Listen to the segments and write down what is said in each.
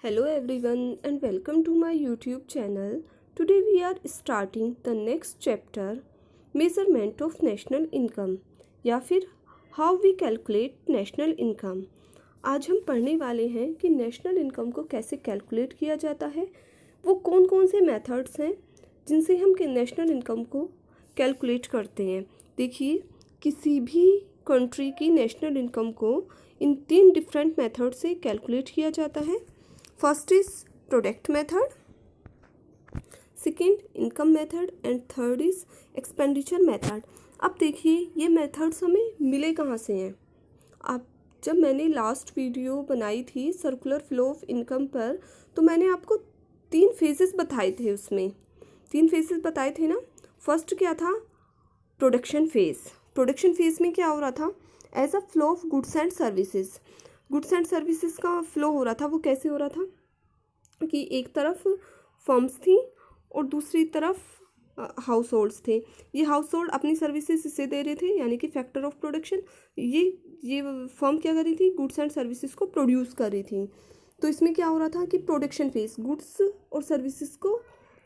Hello everyone and welcome to my YouTube channel. Today we are starting the next chapter measurement of national income या फिर how we calculate national income। आज हम पढ़ने वाले हैं कि नेशनल इनकम को कैसे कैलकुलेट किया जाता है, वो कौन कौन से मेथड्स हैं जिनसे हम नेशनल इनकम को कैलकुलेट करते हैं। देखिए, किसी भी कंट्री की नेशनल इनकम को इन 3 डिफरेंट मेथड से कैलकुलेट किया जाता है। First is product method, second income method and third is expenditure method. अब देखिए, ये मेथड्स हमें मिले कहाँ से हैं। आप जब मैंने लास्ट वीडियो बनाई थी सर्कुलर फ्लो ऑफ इनकम पर, तो मैंने आपको 3 फेजेस बताए थे। उसमें 3 फेजेस बताए थे ना। फर्स्ट क्या था? Production phase. प्रोडक्शन फेज में क्या हो रहा था? As a flow of goods and services. Goods and services का फ्लो हो रहा था। वो कैसे हो रहा था कि एक तरफ फर्म्स थी और दूसरी तरफ हाउस होल्ड्स थे। ये हाउस होल्ड अपनी सर्विसेज इसे दे रहे थे, यानी कि फैक्टर ऑफ प्रोडक्शन। ये फर्म क्या कर रही थी? गुड्स एंड सर्विसेज को प्रोड्यूस कर रही थी। तो इसमें क्या हो रहा था कि प्रोडक्शन फेज, गुड्स और सर्विसेज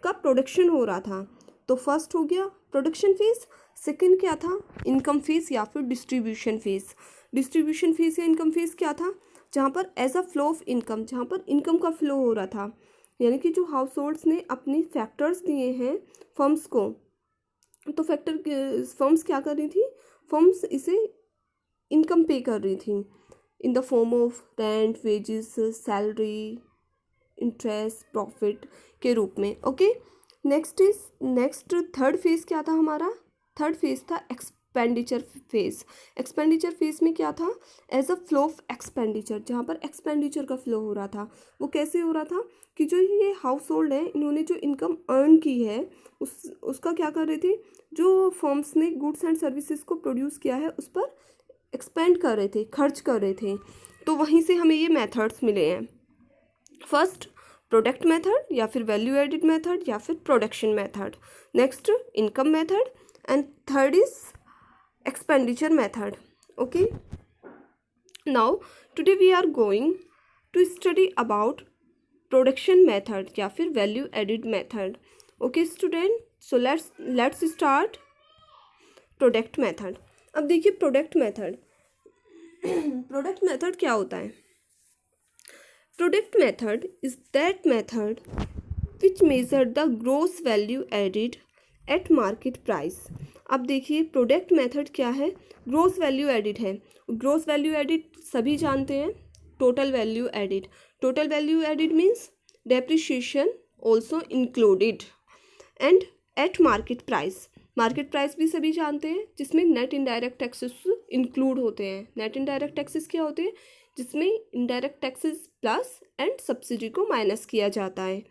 का प्रोडक्शन हो रहा था। तो फर्स्ट हो गया प्रोडक्शन फेज। सेकंड क्या था? इनकम फेज या फिर डिस्ट्रीब्यूशन फेज। डिस्ट्रीब्यूशन फेज या इनकम फेज क्या था? जहाँ पर as a flow of income, जहाँ पर इनकम का फ्लो हो रहा था, यानी कि जो हाउस होल्ड्स ने अपने फैक्टर्स दिए हैं फर्म्स को, तो फर्म्स क्या कर रही थी? फर्म्स इसे इनकम पे कर रही थी in the form of rent, wages, salary, interest, profit के रूप में। ओके, नेक्स्ट थर्ड फेज क्या था हमारा? थर्ड फेज था एक्सपेंडिचर फेज। एक्सपेंडिचर फेज में क्या था? As a flow of expenditure, जहाँ पर एक्सपेंडिचर का फ्लो हो रहा था। वो कैसे हो रहा था कि जो ये हाउस होल्ड है, इन्होंने जो इनकम अर्न की है उसका क्या कर रहे थे? जो फर्म्स ने गुड्स एंड सर्विसेज को प्रोड्यूस किया है उस पर एक्सपेंड कर रहे थे, खर्च कर रहे थे। तो वहीं से हमें ये मेथड्स मिले हैं। फर्स्ट प्रोडक्ट मेथड या फिर वैल्यू एडिड मेथड या फिर production method. Next income method and third is expenditure method. Okay, now today we are going to study about production method या फिर value added method. Okay student, so let's start product method. अब देखिए product method product method क्या होता है? Product method is that method which measure the gross value added at market price। अब देखिए product method क्या है? ग्रोस वैल्यू एडिड है। ग्रोस वैल्यू एडिड सभी जानते हैं, total value added. Total value added means depreciation also included and eight market price. Market price भी सभी जानते हैं, जिसमें नेट इनडायरेक्ट टैक्सेस इंक्लूड होते हैं। नेट इनडायरेक्ट टैक्सेस क्या होते हैं? जिसमें indirect taxes plus and subsidy को माइनस किया जाता है।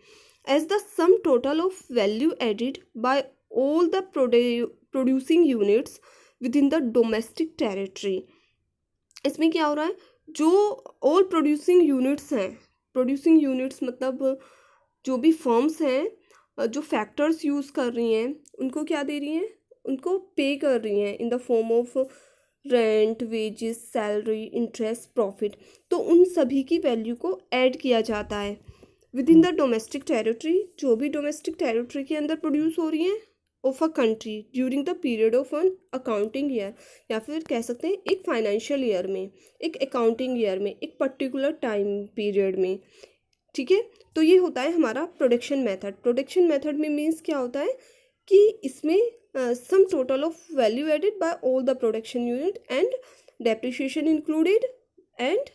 As the sum total of value added by all the producing units with in the domestic territory. इसमें क्या हो रहा है? जो ऑल प्रोड्यूसिंग यूनिट्स हैं, प्रोड्यूसिंग यूनिट्स मतलब जो भी फर्म्स हैं, जो फैक्टर्स यूज़ कर रही हैं, उनको क्या दे रही हैं? उनको पे कर रही हैं in the form of rent, wages, salary, interest, profit. तो उन सभी की वैल्यू को ऐड किया जाता है with in the domestic territory, जो भी डोमेस्टिक टेरिटरी के अंदर प्रोड्यूस हो रही हैं of a country during the period of an accounting year, या फिर कह सकते हैं एक फाइनेंशियल ईयर में, एक अकाउंटिंग ईयर में, एक पर्टिकुलर टाइम पीरियड में। ठीक है, तो ये होता है हमारा प्रोडक्शन मेथड। प्रोडक्शन मेथड में मीन्स क्या होता है कि इसमें sum total of value added by all the production unit and depreciation included and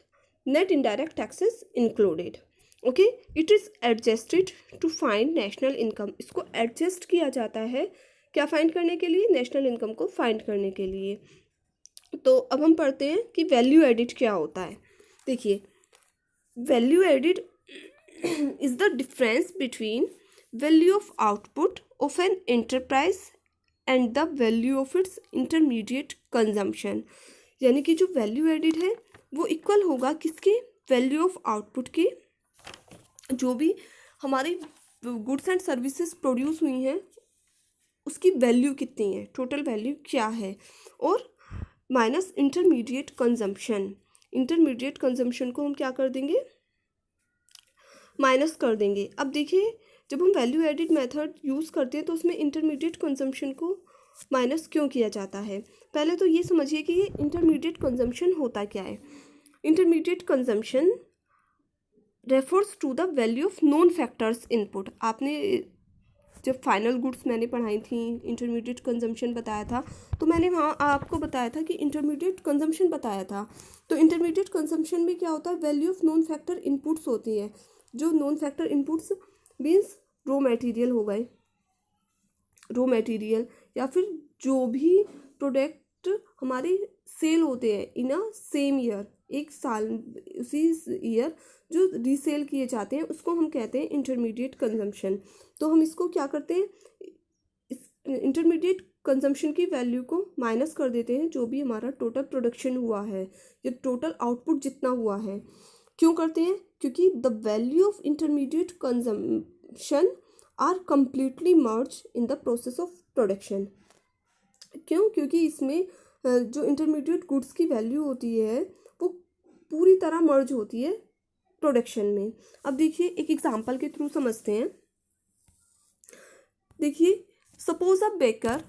net indirect taxes included. Okay, it is adjusted to find national income. इसको adjust किया जाता है क्या फाइंड करने के लिए? नेशनल इनकम को फाइंड करने के लिए। तो अब हम पढ़ते हैं कि वैल्यू एडिड क्या होता है। देखिए, value added is the difference between value of output of an enterprise and the value of its intermediate consumption। यानी कि जो वैल्यू एडिड है वो इक्वल होगा किसके? वैल्यू ऑफ आउटपुट के। जो भी हमारी गुड्स एंड सर्विसेज प्रोड्यूस हुई हैं उसकी वैल्यू कितनी है, टोटल वैल्यू क्या है, और minus intermediate consumption. Intermediate consumption को हम क्या कर देंगे? माइनस कर देंगे। अब देखिए जब हम वैल्यू एडिड मेथड यूज़ करते हैं तो उसमें इंटरमीडिएट कंजम्पशन को माइनस क्यों किया जाता है। पहले तो ये समझिए कि ये इंटरमीडिएट कंजम्पशन होता क्या है। Intermediate consumption refers to the value of non factors input. आपने जब फाइनल गुड्स मैंने पढ़ाई थी, इंटरमीडिएट कंजम्पशन बताया था, तो मैंने वहाँ आपको बताया था कि इंटरमीडिएट कंजम्पशन बताया था। तो इंटरमीडिएट कंजम्पशन में क्या होता है, value of non factor inputs होती है। जो non factor inputs means raw material हो गए, रॉ मटेरियल या फिर जो भी प्रोडक्ट हमारे सेल होते हैं इन अ सेम ईयर, एक साल उसी ईयर जो रीसेल किए जाते हैं, उसको हम कहते हैं इंटरमीडिएट कंजम्पशन। तो हम इसको क्या करते हैं, इंटरमीडिएट कंजम्पशन की वैल्यू को माइनस कर देते हैं जो भी हमारा टोटल प्रोडक्शन हुआ है या टोटल आउटपुट जितना हुआ है। क्यों करते हैं, क्योंकि the value of intermediate consumption are completely merge in the process of production. क्यों, क्योंकि इसमें जो इंटरमीडिएट गुड्स की वैल्यू होती है वो पूरी तरह मर्ज होती है प्रोडक्शन में। अब देखिए एक एग्जांपल के थ्रू समझते हैं। देखिए सपोज अ बेकर,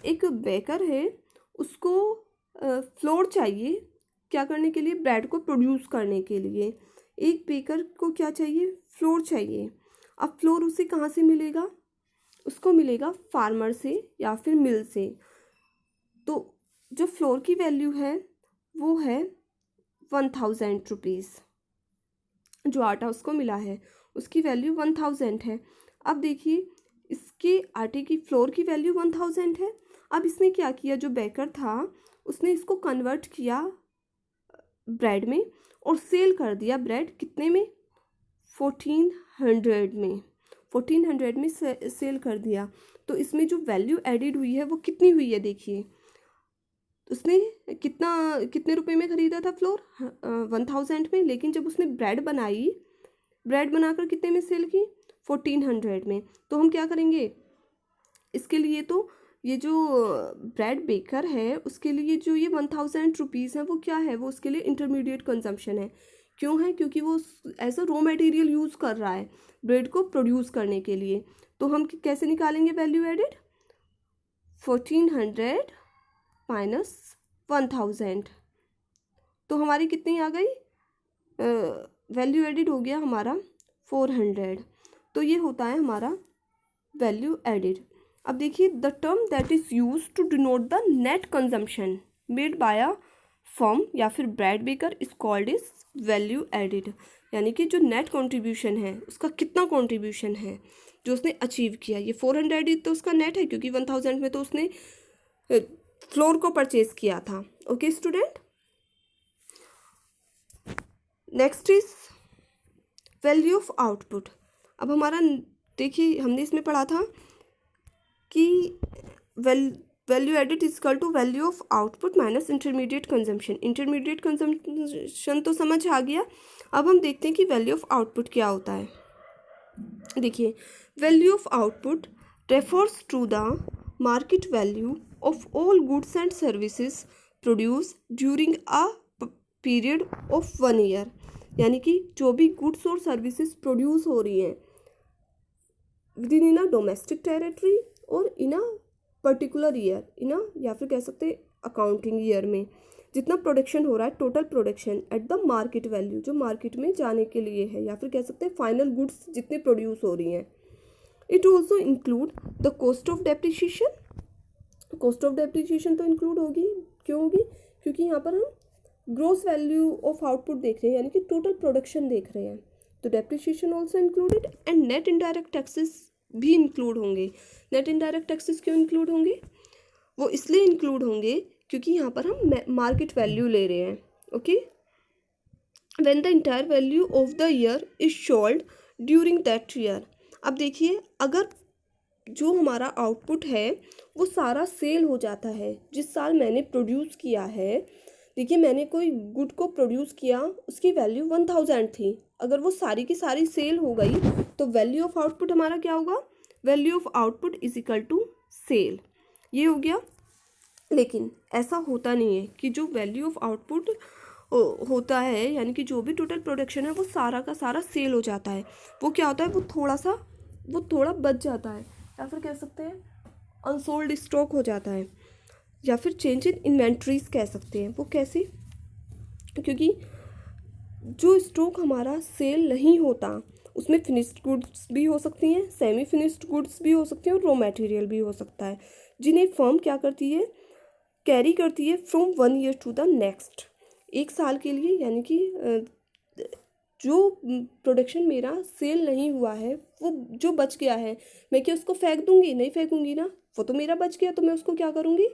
एक बेकर है, उसको फ्लोर चाहिए क्या करने के लिए, ब्रेड को प्रोड्यूस करने के लिए। एक बेकर को क्या चाहिए, फ्लोर चाहिए। अब फ्लोर उसे कहाँ से मिलेगा, उसको मिलेगा फार्मर से या फिर मिल से। तो जो फ्लोर की वैल्यू है वो है 1000 रुपीज़। जो आटा उसको मिला है उसकी वैल्यू 1000 है। अब देखिए इसके आटे की फ्लोर की वैल्यू 1000 है। अब इसने क्या किया, जो बेकर था उसने इसको कन्वर्ट किया ब्रेड में और सेल कर दिया ब्रेड कितने में, 1400 में, 1400 में सेल कर दिया। तो इसमें जो वैल्यू एडिड हुई है वो कितनी हुई है, देखिए उसने कितने रुपए में ख़रीदा था फ्लोर, 1000 में, लेकिन जब उसने ब्रेड बनाई, ब्रेड बनाकर कितने में सेल की, 1400 में। तो हम क्या करेंगे इसके लिए, तो ये जो ब्रेड बेकर है उसके लिए जो ये 1000 रुपीज़ है वो क्या है, वो उसके लिए इंटरमीडिएट कंजम्पशन है। क्यों है, क्योंकि वो as a raw material use कर रहा है ब्रेड को प्रोड्यूस करने के लिए। तो हम कैसे निकालेंगे वैल्यू एडिड, 1400 माइनस 1000, तो हमारी कितनी आ गई, वैल्यू एडिड हो गया हमारा 400। तो ये होता है हमारा वैल्यू एडिड। अब देखिए the term that is use to denote the net consumption made by a firm या फिर bread baker is called is value added. यानी कि जो नेट कंट्रीब्यूशन है उसका कितना कंट्रीब्यूशन है जो उसने अचीव किया। ये 400 तो उसका नेट है क्योंकि 1000 में तो उसने फ्लोर को परचेज किया था। Okay student, next is value of output. अब हमारा देखिए हमने इसमें पढ़ा था कि value added is equal to value of output minus intermediate consumption. Intermediate consumption तो समझ आ गया। अब हम देखते हैं कि वैल्यू ऑफ आउटपुट क्या होता है। देखिए value of output refers to the market value of all goods and services produce during a period of 1 year. यानी कि जो भी गुड्स और सर्विसेज प्रोड्यूस हो रही हैं with in a domestic territory और इन अ पर्टिकुलर ईयर, इन अ या फिर कह सकते हैं अकाउंटिंग ईयर में, जितना प्रोडक्शन हो रहा है total production at the market value, जो मार्केट में जाने के लिए है, या फिर कह सकते हैं फाइनल गुड्स जितने प्रोड्यूस हो रही हैं। It also include the cost of depreciation. Cost of depreciation तो इंक्लूड होगी, क्यों होगी, क्योंकि यहाँ पर हम ग्रोस वैल्यू ऑफ आउटपुट देख रहे हैं, यानी कि टोटल प्रोडक्शन देख रहे हैं। तो depreciation also included and net indirect taxes भी इंक्लूड होंगे। नेट इनडायरेक्ट टैक्सेस क्यों इंक्लूड होंगे, वो इसलिए इंक्लूड होंगे क्योंकि यहाँ पर हम मार्केट वैल्यू ले रहे हैं। Okay, when the entire value of the year is sold during that year. अब देखिए अगर जो हमारा आउटपुट है वो सारा सेल हो जाता है जिस साल मैंने प्रोड्यूस किया है। देखिए मैंने कोई गुड को प्रोड्यूस किया, उसकी वैल्यू 1000 थी, अगर वो सारी की सारी सेल हो गई तो वैल्यू ऑफ आउटपुट हमारा क्या होगा, value of output is equal to sale. ये हो गया। लेकिन ऐसा होता नहीं है कि जो वैल्यू ऑफ आउटपुट होता है, यानी कि जो भी टोटल प्रोडक्शन है वो सारा का सारा सेल हो जाता है, वो क्या होता है, वो थोड़ा बच जाता है, या फिर कह सकते हैं अनसोल्ड स्टॉक हो जाता है, या फिर चेंज इन इन्वेंट्रीज कह सकते हैं। वो कैसे? क्योंकि जो स्टॉक हमारा सेल नहीं होता उसमें फिनिश्ड गुड्स भी हो सकती हैं, सेमी फिनिश्ड गुड्स भी हो सकती हैं और रॉ मटेरियल भी हो सकता है, जिन्हें फर्म क्या करती है, कैरी करती है from 1 year to the next, 1 साल के लिए। यानी कि जो प्रोडक्शन मेरा सेल नहीं हुआ है, वो जो बच गया है, मैं क्या उसको फेंक दूंगी? नहीं फेंकूंगी ना, वो तो मेरा बच गया, तो मैं उसको क्या करूंगी,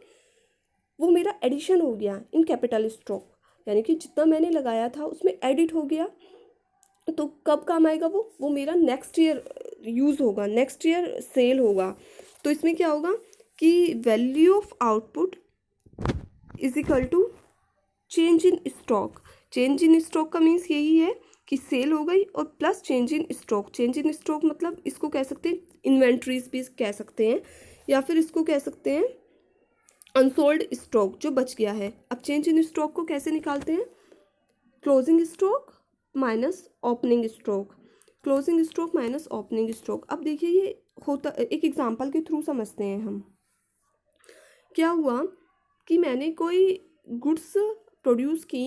वो मेरा एडिशन हो गया इन कैपिटल स्टॉक, यानी कि जितना मैंने लगाया था उसमें एडिट हो गया। तो कब काम आएगा वो मेरा नेक्स्ट ईयर यूज़ होगा, नेक्स्ट ईयर सेल होगा। तो इसमें क्या होगा कि value of output is equal to change in stock. Change in stock का मीन्स यही है कि सेल हो गई और plus change in stock. Change in stock मतलब इसको कह सकते हैं इन्वेंट्रीज भी कह सकते हैं, या फिर इसको कह सकते हैं अनसोल्ड स्टॉक जो बच गया है। अब चेंज इन स्टॉक को कैसे निकालते हैं? Closing stock minus opening stock, closing stock minus opening stock. अब देखिए ये होता, एक एग्जांपल के थ्रू समझते हैं हम। क्या हुआ कि मैंने कोई गुड्स प्रोड्यूस की,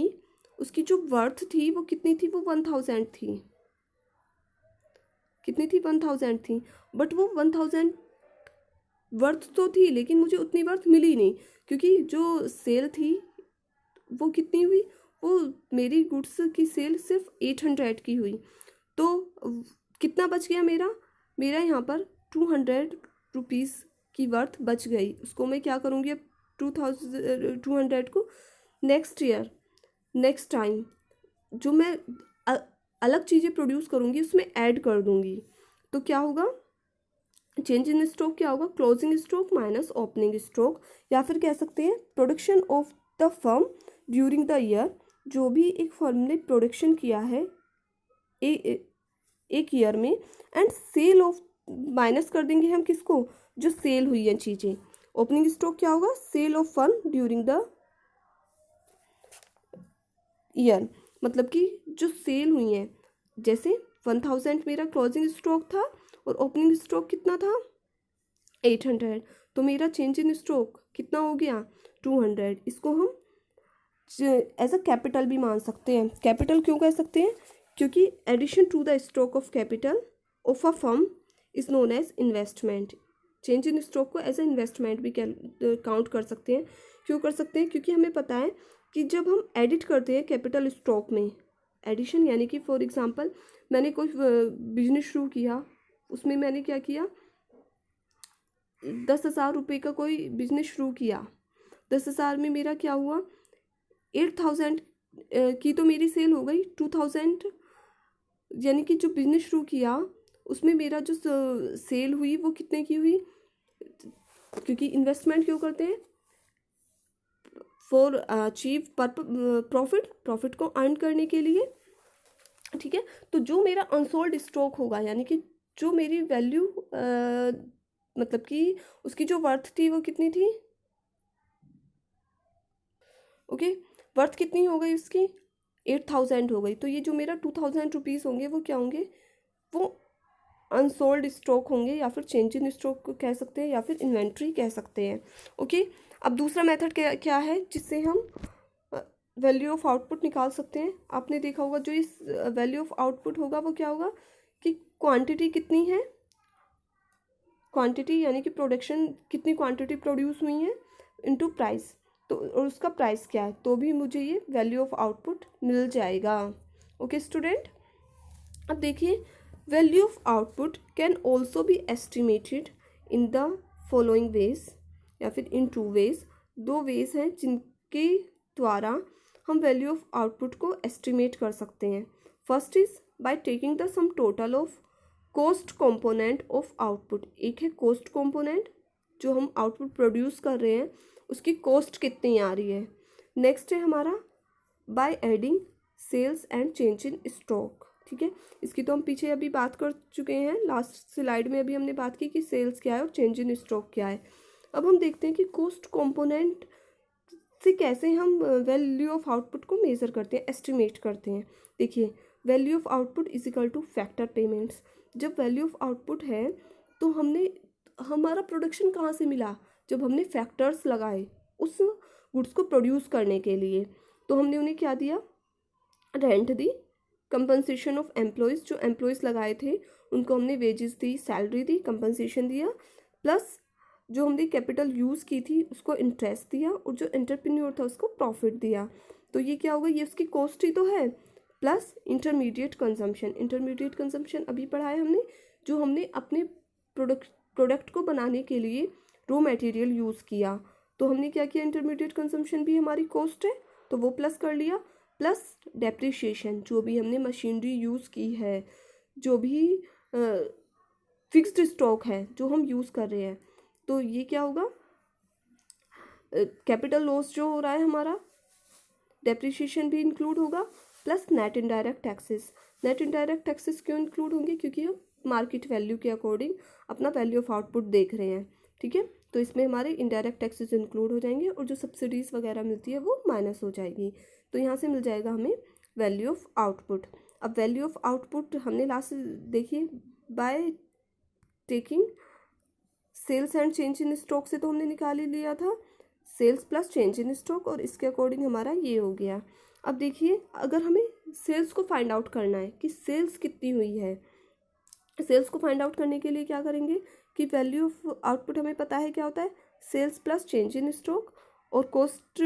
उसकी जो वर्थ थी वो कितनी थी, वो 1000 थी। कितनी थी? 1000 थी। बट वो 1000 वर्थ तो थी, लेकिन मुझे उतनी वर्थ मिली नहीं, क्योंकि जो सेल थी वो कितनी हुई, वो मेरी गुड्स की सेल सिर्फ 800 की हुई। तो कितना बच गया मेरा यहाँ पर 200 रुपीज़ की वर्थ बच गई। उसको मैं क्या करूँगी अब, 200 को नेक्स्ट ईयर, नेक्स्ट टाइम जो मैं अलग चीज़ें प्रोड्यूस करूँगी उसमें ऐड कर दूँगी। तो क्या होगा, चेंज इन स्टॉक क्या होगा, closing stock minus opening stock, या फिर कह सकते हैं production of the firm during the year. जो भी एक फर्म ने प्रोडक्शन किया है एक ईयर में, एंड सेल ऑफ, माइनस कर देंगे हम किसको, जो सेल हुई है चीज़ें। ओपनिंग स्टॉक क्या होगा, sale of firm during the year, मतलब कि जो सेल हुई हैं, जैसे 1000 मेरा क्लोजिंग स्टॉक था और ओपनिंग स्टॉक कितना था, 800, तो मेरा चेंज इन स्टॉक कितना हो गया, 200। इसको हम एज अ कैपिटल भी मान सकते हैं। कैपिटल क्यों कह सकते हैं, क्योंकि addition to the stock of capital of a firm is known as investment. Change in stock को एज ए इन्वेस्टमेंट भी काउंट कर सकते हैं। क्यों कर सकते हैं, क्योंकि हमें पता है कि जब हम एडिट करते हैं कैपिटल स्टॉक में, एडिशन यानी कि फॉर एग्जांपल मैंने कोई बिजनेस शुरू किया, उसमें मैंने क्या किया, 10,000 रुपये का कोई बिजनेस शुरू किया, 10,000 में मेरा क्या हुआ, 8,000 की तो मेरी सेल हो गई, 2,000 यानी कि जो बिजनेस शुरू किया उसमें मेरा जो सेल हुई वो कितने की हुई, क्योंकि इन्वेस्टमेंट क्यों करते हैं, फॉर अचीव प्रॉफिट को अर्न करने के लिए, ठीक है। तो जो मेरा अनसोल्ड स्टॉक होगा, यानी कि जो मेरी वैल्यू मतलब कि उसकी जो वर्थ थी वो कितनी थी, ओके, वर्थ कितनी हो गई उसकी, 8,000 हो गई। तो ये जो मेरा 2,000 रुपीज़ होंगे वो क्या होंगे, वो अनसोल्ड स्टॉक होंगे, या फिर चेंज इन स्टॉक कह सकते हैं, या फिर इन्वेंट्री कह सकते हैं, ओके। अब दूसरा मेथड क्या है जिससे हम वैल्यू ऑफ आउटपुट निकाल सकते हैं। आपने देखा होगा जो इस वैल्यू ऑफ आउटपुट होगा वो क्या होगा कि क्वांटिटी कितनी है, क्वांटिटी यानी कि प्रोडक्शन कितनी क्वांटिटी प्रोड्यूस हुई है इनटू प्राइस, तो और उसका प्राइस क्या है, तो भी मुझे ये वैल्यू ऑफ आउटपुट मिल जाएगा, ओके स्टूडेंट। अब देखिए, value of output can also be estimated in the following veg, या फिर इन 2 वेज। 2 वेज हैं जिनके द्वारा हम वैल्यू ऑफ आउटपुट को एस्टिमेट कर सकते हैं। First is by taking the sum total of cost component of output. एक है कॉस्ट कंपोनेंट, जो हम आउटपुट प्रोड्यूस कर रहे हैं उसकी कॉस्ट कितनी आ रही है। नेक्स्ट है हमारा by adding sales and change in stock, ठीक है। इसकी तो हम पीछे अभी बात कर चुके हैं, लास्ट स्लाइड में अभी हमने बात की कि सेल्स क्या है और चेंज इन स्टॉक क्या है। अब हम देखते हैं कि कॉस्ट कंपोनेंट से कैसे हम वैल्यू ऑफ आउटपुट को मेज़र करते हैं, एस्टिमेट करते हैं। देखिए, value of output is equal two factor payments. जब वैल्यू ऑफ आउटपुट है तो हमने हमारा प्रोडक्शन कहाँ से मिला, जब हमने फैक्टर्स लगाए उस गुड्स को प्रोड्यूस करने के लिए। तो हमने उन्हें क्या दिया, rent the, compensation of employees, जो एम्प्लॉयज़ लगाए थे उनको हमने वेजेस दी, सैलरी दी, कंपनसेशन दिया, प्लस जो हमने कैपिटल यूज़ की थी उसको इंटरेस्ट दिया, और जो एंटरप्रेन्योर था उसको प्रॉफिट दिया। तो ये क्या होगा, ये उसकी कॉस्ट ही तो है, plus intermediate consumption. Intermediate consumption अभी पढ़ा है हमने, जो हमने अपने प्रोडक्ट को बनाने के लिए रॉ मटेरियल यूज़ किया। तो हमने क्या किया, इंटरमीडिएट कंजम्पशन भी हमारी कॉस्ट है तो वो प्लस कर लिया, प्लस डेप्रिसिएशन, जो भी हमने मशीनरी यूज़ की है, जो भी फिक्स्ड स्टॉक है जो हम यूज़ कर रहे हैं, तो ये क्या होगा, कैपिटल लॉस जो हो रहा है हमारा, डेप्रिसिएशन भी इंक्लूड होगा, plus net indirect taxes. Net indirect taxes क्यों इंक्लूड होंगे, क्योंकि हम मार्केट वैल्यू के अकॉर्डिंग अपना वैल्यू ऑफ आउटपुट देख रहे हैं, ठीक है। तो इसमें हमारे इनडायरेक्ट टैक्सेस इंक्लूड हो जाएंगे, और जो सब्सिडीज़ वगैरह मिलती है वो माइनस हो जाएगी। तो यहाँ से मिल जाएगा हमें वैल्यू ऑफ आउटपुट। अब वैल्यू ऑफ आउटपुट हमने लास्ट देखिए, by taking sales and change in stock से तो हमने निकाल ही लिया था, sales plus change in stock, और इसके अकॉर्डिंग हमारा ये हो गया। अब देखिए, अगर हमें सेल्स को फाइंड आउट करना है कि सेल्स कितनी हुई है, सेल्स को फाइंड आउट करने के लिए क्या करेंगे कि वैल्यू ऑफ आउटपुट हमें पता है क्या होता है, sales plus change in stock, और कॉस्ट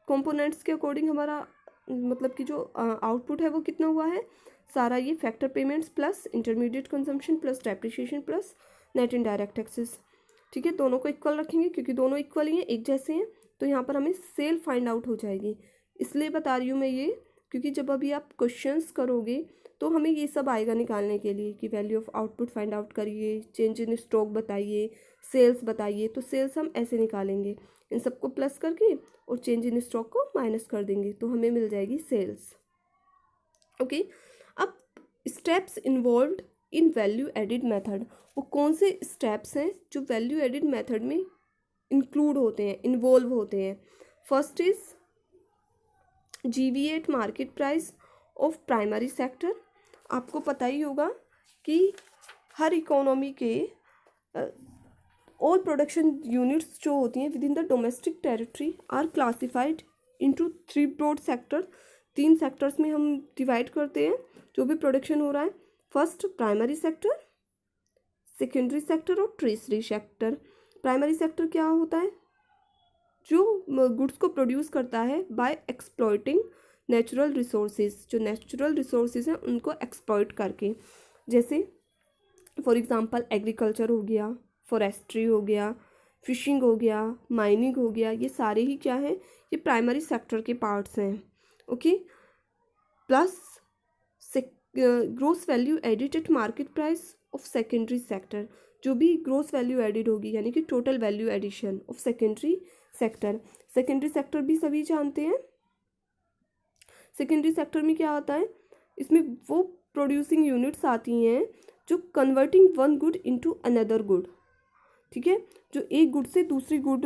कंपोनेंट्स के अकॉर्डिंग हमारा मतलब कि जो आउटपुट है वो कितना हुआ है, सारा ये factor payments plus intermediate consumption plus depreciation plus net indirect taxes, ठीक है। दोनों को इक्वल रखेंगे क्योंकि दोनों इक्वल ही हैं, एक जैसे हैं। तो यहाँ पर हमें सेल फाइंड आउट हो जाएगी। इसलिए बता रही हूँ मैं ये, क्योंकि जब अभी आप क्वेश्चंस करोगे तो हमें ये सब आएगा निकालने के लिए कि value of output find out करिए, चेंज इन स्टॉक बताइए, सेल्स बताइए। तो सेल्स हम ऐसे निकालेंगे, इन सबको प्लस करके और चेंज इन स्टॉक को माइनस कर देंगे, तो हमें मिल जाएगी सेल्स। ओके, अब steps involved in value added method, वो कौन से स्टेप्स हैं जो वैल्यू एडिड मेथड में इंक्लूड होते हैं, इन्वॉल्व होते हैं। First is GVA at market price of primary sector. आपको पता ही होगा कि हर इकोनॉमी के ऑल प्रोडक्शन यूनिट्स जो होती हैं with in the domestic territory are classified into 3 broad sector. 3 sectors में हम डिवाइड करते हैं जो भी प्रोडक्शन हो रहा है। First primary sector, secondary sector और ट्रेसरी सेक्टर। प्राइमरी सेक्टर क्या होता है, जो गुड्स को प्रोड्यूस करता है बाय एक्सप्लॉइटिंग नेचुरल रिसोर्सेज, जो नेचुरल रिसोर्सेज हैं उनको एक्सप्लॉइट करके, जैसे फॉर एग्जांपल एग्रीकल्चर हो गया, फॉरेस्ट्री हो गया, फिशिंग हो गया, माइनिंग हो गया, ये सारे ही क्या हैं, ये प्राइमरी सेक्टर के पार्ट्स हैं। Okay, plus gross value added at market price of secondary sector, जो भी ग्रोस वैल्यू एडिड होगी यानी कि total value addition of secondary sector. Secondary sector भी सभी जानते हैं। सेकेंडरी सेक्टर में क्या होता है, इसमें वो प्रोड्यूसिंग यूनिट्स आती हैं जो converting one good into another good, ठीक है, जो एक गुड से दूसरी गुड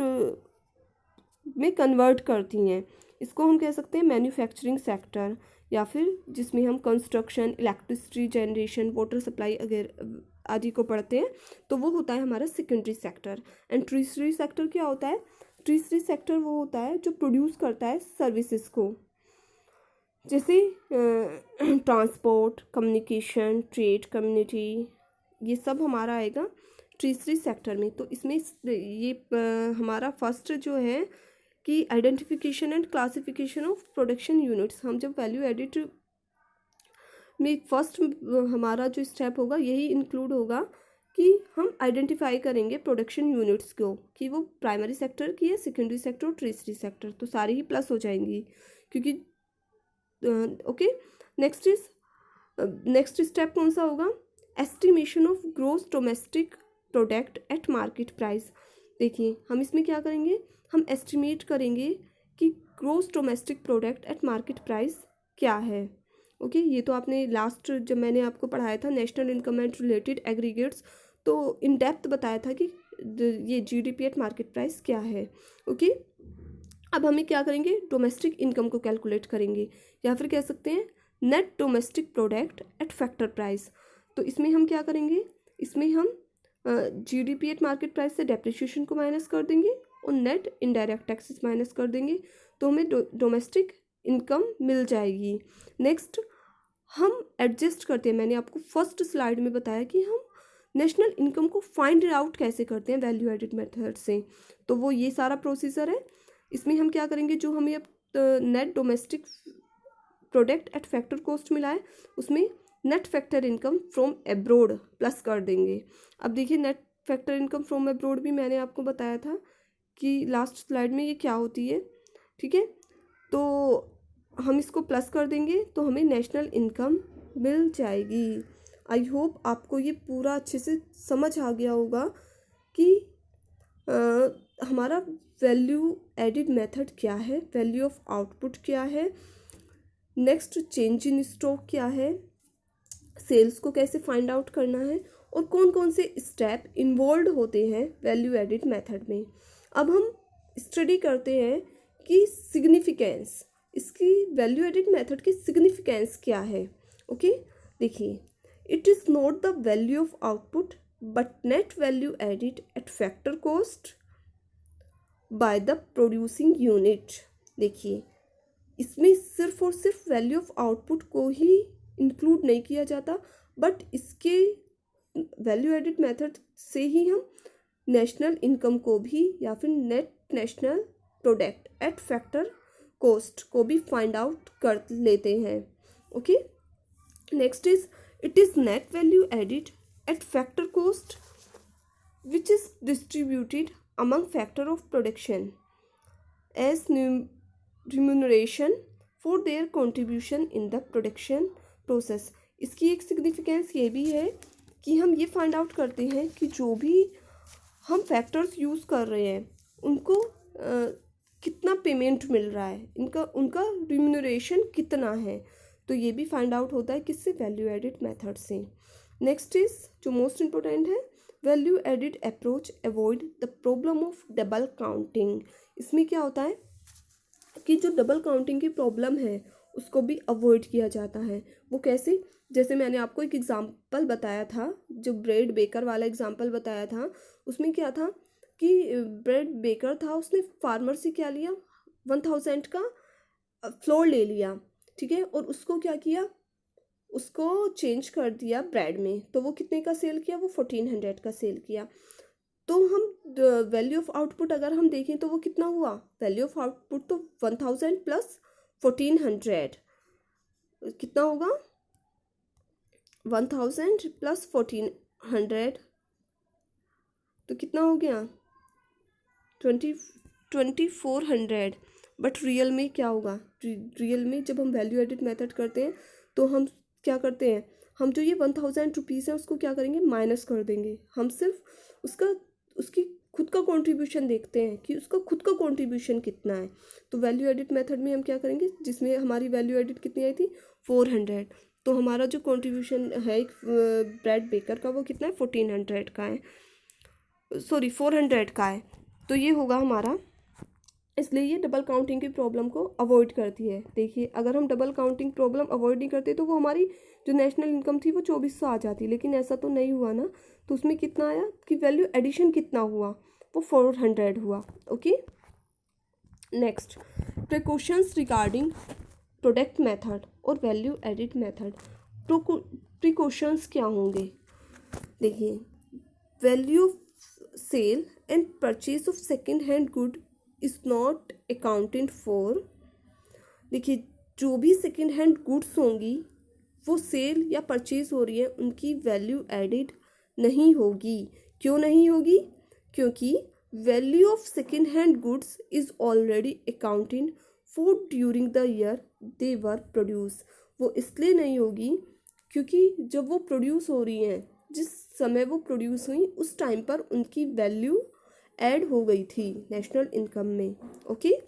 में कन्वर्ट करती हैं। इसको हम कह सकते हैं मैन्युफैक्चरिंग सेक्टर, या फिर जिसमें हम construction, electricity generation, water supply वगैरह आदि को पढ़ते हैं, तो वो होता है हमारा सेकेंडरी सेक्टर। एंड ट्रिशरी सेक्टर क्या होता है, ट्रिशरी सेक्टर वो होता है जो प्रोड्यूस करता है सर्विसेज को, जैसे ट्रांसपोर्ट, कम्युनिकेशन, ट्रेड, कम्युनिटी, ये सब हमारा आएगा ट्रिशरी सेक्टर में। तो इसमें ये हमारा फर्स्ट जो है कि identification and classification of production units. हम जब वैल्यू एडिट में फर्स्ट हमारा जो स्टेप होगा यही इंक्लूड होगा कि हम आइडेंटिफाई करेंगे प्रोडक्शन यूनिट्स को कि वो प्राइमरी सेक्टर की है, सेकेंडरी सेक्टर और ट्रिशरी सेक्टर, तो सारी ही प्लस हो जाएंगी क्योंकि ओके। नेक्स्ट स्टेप कौन सा होगा, estimation of gross domestic product at market price. देखिए हम इसमें क्या करेंगे, हम एस्टिमेट करेंगे कि gross domestic product at market price क्या है। ओके, ये तो आपने लास्ट जब मैंने आपको पढ़ाया था national income and related aggregates, तो इन डेप्थ बताया था कि ये जीडीपी एट मार्केट प्राइस क्या है। ओके, अब हमें क्या करेंगे, डोमेस्टिक इनकम को कैलकुलेट करेंगे, या फिर कह सकते हैं net domestic product eight factor price. तो इसमें हम क्या करेंगे, इसमें हम जीडीपी एट मार्केट प्राइस से डेप्रिसिएशन को माइनस कर देंगे और नेट इनडायरेक्ट टैक्सेस माइनस कर देंगे, तो हमें डोमेस्टिक इनकम मिल जाएगी। नेक्स्ट हम एडजस्ट करते हैं, मैंने आपको फर्स्ट स्लाइड में बताया कि हम नेशनल इनकम को फाइंड आउट कैसे करते हैं वैल्यू एडिड मेथड से, तो वो ये सारा प्रोसीजर है। इसमें हम क्या करेंगे, जो हमें अब net domestic product eight factor cost मिला है उसमें net factor income from abroad plus कर देंगे। अब देखिए net factor income from abroad भी मैंने आपको बताया था कि लास्ट स्लाइड में ये क्या होती है, ठीक है। तो हम इसको प्लस कर देंगे तो हमें नेशनल इनकम मिल जाएगी। आई होप आपको ये पूरा अच्छे से समझ आ गया होगा कि हमारा वैल्यू एडिड मेथड क्या है, वैल्यू ऑफ आउटपुट क्या है, नेक्स्ट चेंज इन स्टॉक क्या है, सेल्स को कैसे फाइंड आउट करना है, और कौन कौन से स्टेप इन्वॉल्व होते हैं वैल्यू एडिड मेथड में। अब हम स्टडी करते हैं कि सिग्निफिकेंस, इसकी वैल्यू एडिड मेथड की सिग्निफिकेंस क्या है। ओके, देखिए, it is not the value of output but net value added eight factor cost by the producing unit. देखिए, इसमें सिर्फ और सिर्फ वैल्यू ऑफ आउटपुट को ही इंक्लूड नहीं किया जाता, बट इसके वैल्यू एडिड मेथड से ही हम नेशनल इनकम को भी या फिर net national product at factor cost को भी फाइंड आउट कर लेते हैं। Okay, next is it is net value added eight factor cost which is distributed among factor of production as remuneration for their contribution in the production process। इसकी एक significance ये भी है कि हम ये फाइंड आउट करते हैं कि जो भी हम फैक्टर्स यूज़ कर रहे हैं उनको कितना पेमेंट मिल रहा है, उनका रिम्यूनरेशन कितना है, तो ये भी फाइंड आउट होता है किससे, वैल्यू एडिड मेथड से। नेक्स्ट इज जो मोस्ट इम्पोर्टेंट है, value added approach avoid the problem of double counting. इसमें क्या होता है कि जो डबल काउंटिंग की प्रॉब्लम है उसको भी अवॉइड किया जाता है। वो कैसे, जैसे मैंने आपको एक एग्जांपल बताया था, जो ब्रेड बेकर वाला एग्जांपल बताया था, उसमें क्या था कि ब्रेड बेकर था, उसने फार्मर से क्या लिया, 1000 का फ्लोर ले लिया, ठीक है, और उसको क्या किया, उसको चेंज कर दिया ब्रेड में, तो वो कितने का सेल किया, वो 1400 का सेल किया। तो हम वैल्यू ऑफ आउटपुट अगर हम देखें तो वो कितना हुआ, वैल्यू ऑफ आउटपुट तो 1000 प्लस 1400 कितना होगा, 1000 प्लस 1400 तो कितना हो गया, 2400। बट रियल में क्या होगा, रियल में जब हम वैल्यू एडिड मेथड करते हैं तो हम क्या करते हैं, हम जो ये 1000 रुपीज़ है उसको क्या करेंगे, माइनस कर देंगे। हम सिर्फ उसकी खुद का कंट्रीब्यूशन देखते हैं कि उसका खुद का कंट्रीब्यूशन कितना है। तो वैल्यू एडिड मेथड में हम क्या करेंगे, जिसमें हमारी वैल्यू एडिड कितनी आई थी, 400, तो हमारा जो कंट्रीब्यूशन है ब्रेड बेकर का वो कितना है, 1400 का है, सॉरी 400 का है। तो ये होगा हमारा, इसलिए ये डबल काउंटिंग की प्रॉब्लम को अवॉइड करती है। देखिए, अगर हम डबल काउंटिंग प्रॉब्लम अवॉइड नहीं करते तो वो हमारी जो नेशनल इनकम थी वो 2400 आ जाती, लेकिन ऐसा तो नहीं हुआ ना। तो उसमें कितना आया कि वैल्यू एडिशन कितना हुआ, वो 400 हुआ। Okay, next precautions regarding product method और वैल्यू एडिड मेथड। प्रिकॉशंस क्या होंगे, देखिए, value sale and purchase of second hand good is not accounted for. देखिए, जो भी सेकेंड हैंड गुड्स होंगी वो सेल या परचेज हो रही है, उनकी वैल्यू एडिड नहीं होगी। क्यों नहीं होगी, क्योंकि value of second hand goods is already accounted for during the year they were produce. वो इसलिए नहीं होगी क्योंकि जब वो प्रोड्यूस हो रही हैं, जिस समय वो प्रोड्यूस हुई उस टाइम पर उनकी वैल्यू ऐड हो गई थी नेशनल इनकम में। Okay,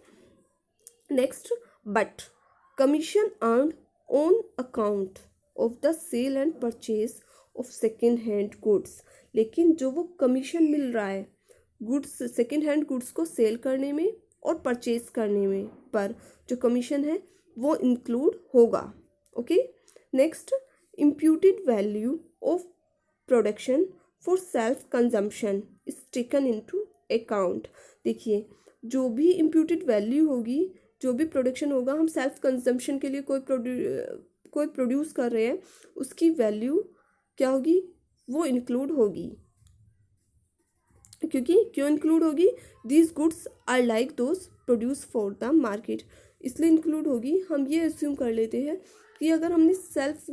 next, but commission earned on account of the sale and purchase of second hand goods. लेकिन जो वो कमीशन मिल रहा है गुड्स, सेकेंड हैंड गुड्स को सेल करने में और परचेज करने में पर जो कमीशन है वो इंक्लूड होगा। Okay, next, imputed value of production for self consumption is taken into account. देखिए, जो भी इम्प्यूटेड वैल्यू होगी, जो भी प्रोडक्शन होगा, हम सेल्फ कंजम्पशन के लिए कोई प्रोड्यूस कर रहे हैं, उसकी वैल्यू क्या होगी, वो इंक्लूड होगी। क्यों इंक्लूड होगी, these goods are like those produce for the market, इसलिए इंक्लूड होगी। हम ये अस्यूम कर लेते हैं कि अगर हमने सेल्फ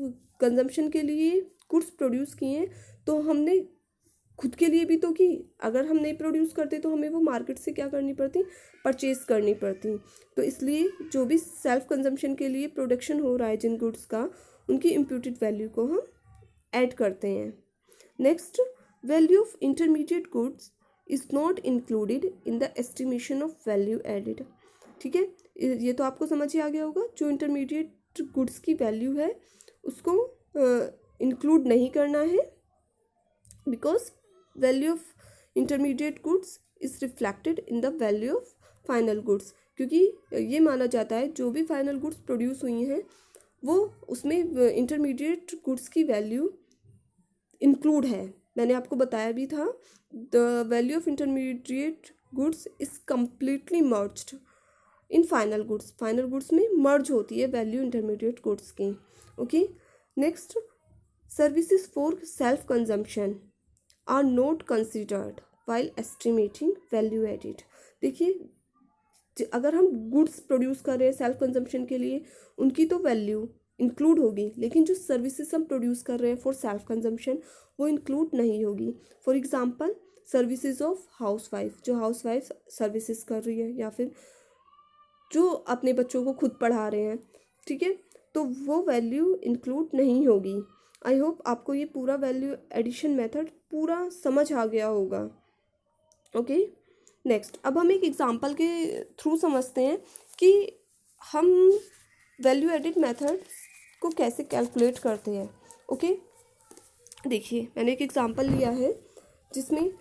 कंजम्पशन के लिए गुड्स प्रोड्यूस किए हैं तो हमने खुद के लिए भी तो की। अगर हम नहीं प्रोड्यूस करते तो हमें वो मार्केट से क्या करनी पड़ती, परचेज करनी पड़ती। तो इसलिए जो भी सेल्फ कंजम्पशन के लिए प्रोडक्शन हो रहा है जिन गुड्स का, उनकी इम्प्यूटेड वैल्यू को हम ऐड करते हैं। Next, value of intermediate goods is not included in the estimation of value added. ठीक है, ये तो आपको समझ ही आ गया होगा। जो इंटरमीडिएट गुड्स की वैल्यू है उसको इंक्लूड नहीं करना है, because value of intermediate goods is reflected in the value of final goods, क्योंकि ये माना जाता है जो भी फाइनल गुड्स प्रोड्यूस हुई हैं वो उसमें इंटरमीडिएट गुड्स की वैल्यू इंक्लूड है। मैंने आपको बताया भी था, the value of intermediate goods is completely merged in final goods. Final goods में मर्ज होती है वैल्यू इंटरमीडिएट गुड्स की। Okay, next, services for self consumption are not considered while estimating value added. देखिए, अगर हम गुड्स प्रोड्यूस कर रहे हैं सेल्फ कंजम्पशन के लिए, उनकी तो वैल्यू इंक्लूड होगी, लेकिन जो सर्विसेज हम प्रोड्यूस कर रहे हैं फॉर सेल्फ कंजम्पशन वो इंक्लूड नहीं होगी। For example, services of housewife, जो हाउसवाइफ सर्विसेज कर रही है या फिर जो अपने बच्चों को खुद पढ़ा रहे हैं, ठीक है, तो वो वैल्यू इंक्लूड नहीं होगी। आई होप आपको ये पूरा वैल्यू एडिशन मेथड पूरा समझ आ गया होगा। ओके, नेक्स्ट, अब हम एक एग्जांपल के थ्रू समझते हैं कि हम वैल्यू एडिट मेथड को कैसे कैलकुलेट करते हैं। ओके, देखिए, मैंने एक एग्जांपल लिया है जिसमें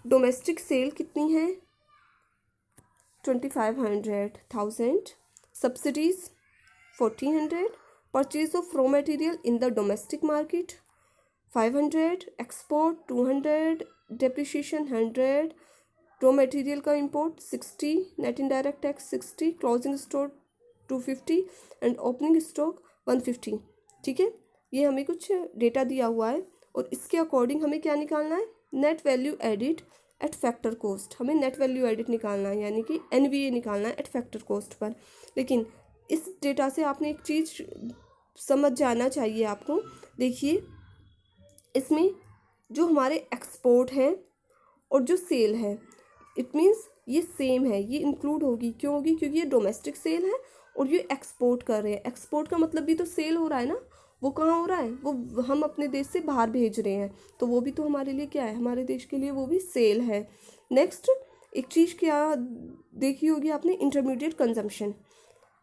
डोमेस्टिक सेल कितनी है, 2500,000, subsidies 1400, purchase of raw material in the domestic market 500, export 200, depreciation 100, raw material का import 60, net indirect tax 60, closing stock 250 and opening stock 150। ठीक है, ये हमें कुछ डेटा दिया हुआ है और इसके अकॉर्डिंग हमें क्या निकालना है, net value edit eight factor cost. हमें नेट वैल्यू एडिट निकालना है, यानी कि NVA निकालना है एट फैक्टर कॉस्ट पर। लेकिन इस डेटा से आपने एक चीज़ समझ जाना चाहिए आपको। देखिए, इसमें जो हमारे एक्सपोर्ट हैं और जो सेल है, इट मीन्स ये सेम है, ये इंक्लूड होगी। क्यों होगी, क्योंकि ये डोमेस्टिक सेल है और ये एक्सपोर्ट कर रहे हैं। एक्सपोर्ट का मतलब भी तो सेल हो रहा है ना, वो कहाँ हो रहा है, वो हम अपने देश से बाहर भेज रहे हैं, तो वो भी तो हमारे लिए क्या है, हमारे देश के लिए वो भी सेल है। नेक्स्ट, एक चीज़ क्या देखी होगी आपने, इंटरमीडिएट कंजम्पशन।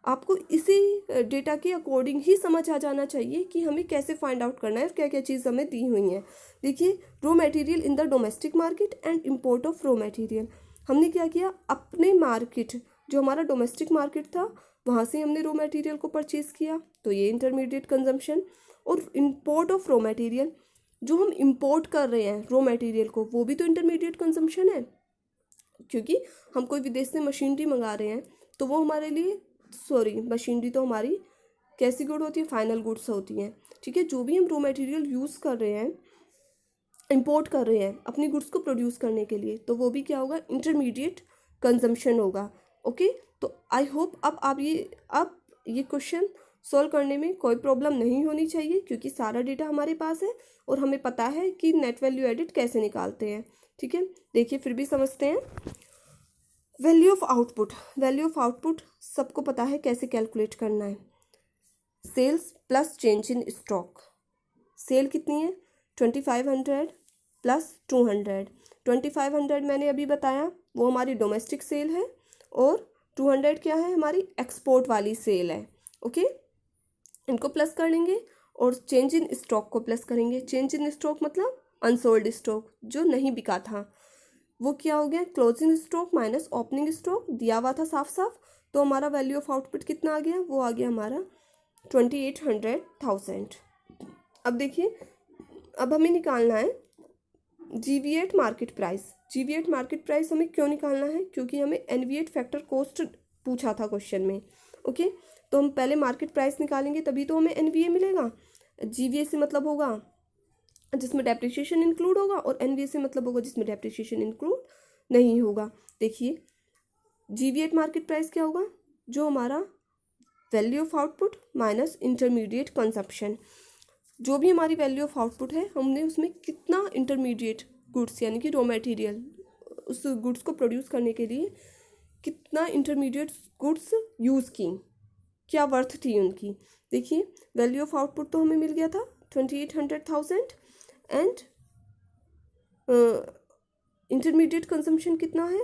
आपको इसी डेटा के अकॉर्डिंग ही समझ आ जाना चाहिए कि हमें कैसे फाइंड आउट करना है और क्या क्या चीज़ हमें दी हुई है। देखिए, raw material in the domestic market and import of raw material. हमने क्या किया, अपने मार्केट, जो हमारा डोमेस्टिक मार्केट था, वहाँ से हमने रॉ मटेरियल को परचेज़ किया, तो ये इंटरमीडिएट कंजम्पशन। और इम्पोर्ट ऑफ रॉ मटेरियल, जो हम इम्पोर्ट कर रहे हैं रॉ मटेरियल को, वो भी तो इंटरमीडिएट कंजम्पशन है, क्योंकि हम कोई विदेश से मशीनरी मंगा रहे हैं तो वो हमारे लिए, मशीनरी तो हमारी कैसी गुड होती है, फाइनल गुड्स होती हैं। ठीक है, जो भी हम रॉ मटेरियल यूज़ कर रहे हैं, इंपोर्ट कर रहे हैं अपनी गुड्स को प्रोड्यूस करने के लिए, तो वो भी क्या होगा, इंटरमीडिएट कंजम्पशन होगा। ओके, तो आई होप अब ये क्वेश्चन सॉल्व करने में कोई प्रॉब्लम नहीं होनी चाहिए, क्योंकि सारा डेटा हमारे पास है और हमें पता है कि नेट वैल्यू एडिट कैसे निकालते हैं। ठीक है, देखिए फिर भी समझते हैं। Value of output, value of output सबको पता है कैसे कैलकुलेट करना है। Sales plus change in stock. Sale कितनी है, 2500 प्लस 200। 2500 मैंने अभी बताया वो हमारी डोमेस्टिक सेल है और 200 क्या है, हमारी एक्सपोर्ट वाली सेल है। ओके, इनको प्लस कर लेंगे और चेंज इन स्टॉक को प्लस करेंगे। चेंज इन स्टॉक मतलब अनसोल्ड स्टॉक, जो नहीं बिका था। वो क्या हो गया, closing stock minus opening stock दिया हुआ था साफ साफ, तो हमारा वैल्यू ऑफ आउटपुट कितना आ गया, वो आ गया हमारा 2800,000। अब देखिए, अब हमें निकालना है जीवीएट मार्केट प्राइस। जीवीएट मार्केट प्राइस हमें क्यों निकालना है, क्योंकि हमें एनवीएट फैक्टर कॉस्ट पूछा था क्वेश्चन में। ओके, तो हम पहले मार्केट प्राइस निकालेंगे तभी तो हमें एनवीए मिलेगा। जीवीए से मतलब होगा जिसमें डेप्रिसिएशन इंक्लूड होगा, और एनवीए से मतलब होगा जिसमें डेप्रिसिएशन इंक्लूड नहीं होगा। देखिए, जीवीएट मार्केट प्राइस क्या होगा, जो हमारा value of output minus intermediate consumption, जो भी हमारी वैल्यू ऑफ आउटपुट है हमने उसमें कितना इंटरमीडिएट गुड्स यानी कि रॉ मटेरियल, उस गुड्स को प्रोड्यूस करने के लिए कितना इंटरमीडिएट गुड्स यूज़ की, क्या वर्थ थी उनकी। देखिए, वैल्यू ऑफ आउटपुट तो हमें मिल गया था 2800,000 एंड इंटरमीडिएट कंजम्पशन कितना है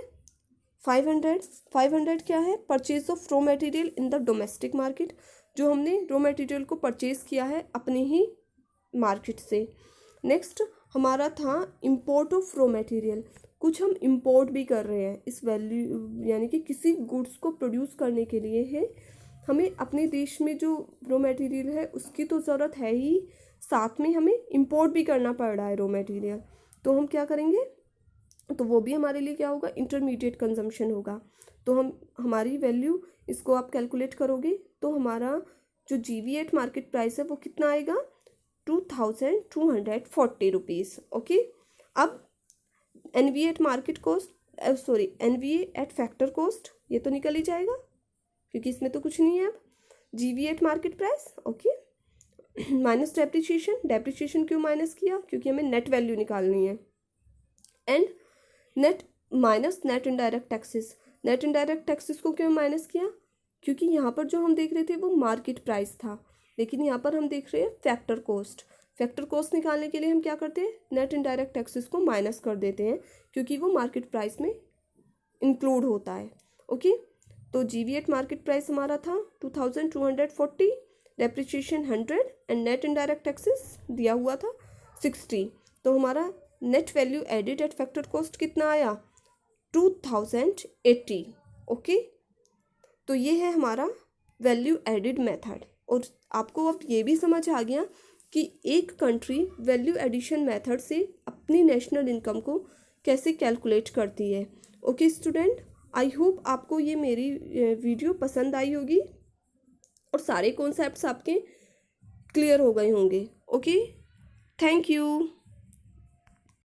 500। 500 क्या है, purchase of raw material in the domestic market, जो हमने रॉ मटेरियल को परचेज किया है अपने ही मार्केट से। नेक्स्ट हमारा था इंपोर्ट ऑफ रॉ मटेरियल, कुछ हम इंपोर्ट भी कर रहे हैं इस वैल्यू, यानी कि किसी गुड्स को प्रोड्यूस करने के लिए है हमें अपने देश में जो रॉ मटेरियल है उसकी तो ज़रूरत है ही, साथ में हमें इंपोर्ट भी करना पड़ रहा है रॉ मटेरियल, तो हम क्या करेंगे, तो वो भी हमारे लिए क्या होगा, इंटरमीडिएट कंजम्पशन होगा। तो हम हमारी वैल्यू, इसको आप कैलकुलेट करोगे तो हमारा जो जीवीएट मार्केट प्राइस है वो कितना आएगा, 2240 रुपीज़। ओके, अब NVA eight market cost, sorry NVA eight factor cost, ये तो निकल ही जाएगा क्योंकि इसमें तो कुछ नहीं है। अब GVA eight market price, okay, minus depreciation. Depreciation क्यों माइनस किया, क्योंकि हमें नेट वैल्यू निकालनी है। And net minus net indirect taxes. Net indirect taxes को क्यों माइनस किया, क्योंकि यहाँ पर जो हम देख रहे थे वो मार्केट प्राइस था, लेकिन यहाँ पर हम देख रहे हैं फैक्टर कॉस्ट। फैक्टर कॉस्ट निकालने के लिए हम क्या करते हैं, नेट इनडायरेक्ट टैक्सेस को माइनस कर देते हैं क्योंकि वो मार्केट प्राइस में इंक्लूड होता है। ओके, तो जीवीएट मार्केट प्राइस हमारा था 2240, depreciation 100 and net indirect taxes दिया हुआ था 60, तो हमारा net value added eight factor cost कितना आया, 2080। ओके, तो ये है हमारा वैल्यू एडिड मेथड। और आपको अब ये भी समझ आ गया कि एक कंट्री वैल्यू एडिशन मेथड से अपनी नेशनल इनकम को कैसे कैलकुलेट करती है। ओके स्टूडेंट, आई होप आपको ये मेरी वीडियो पसंद आई होगी और सारे कॉन्सेप्ट्स आपके क्लियर हो गए होंगे। Okay, thank you.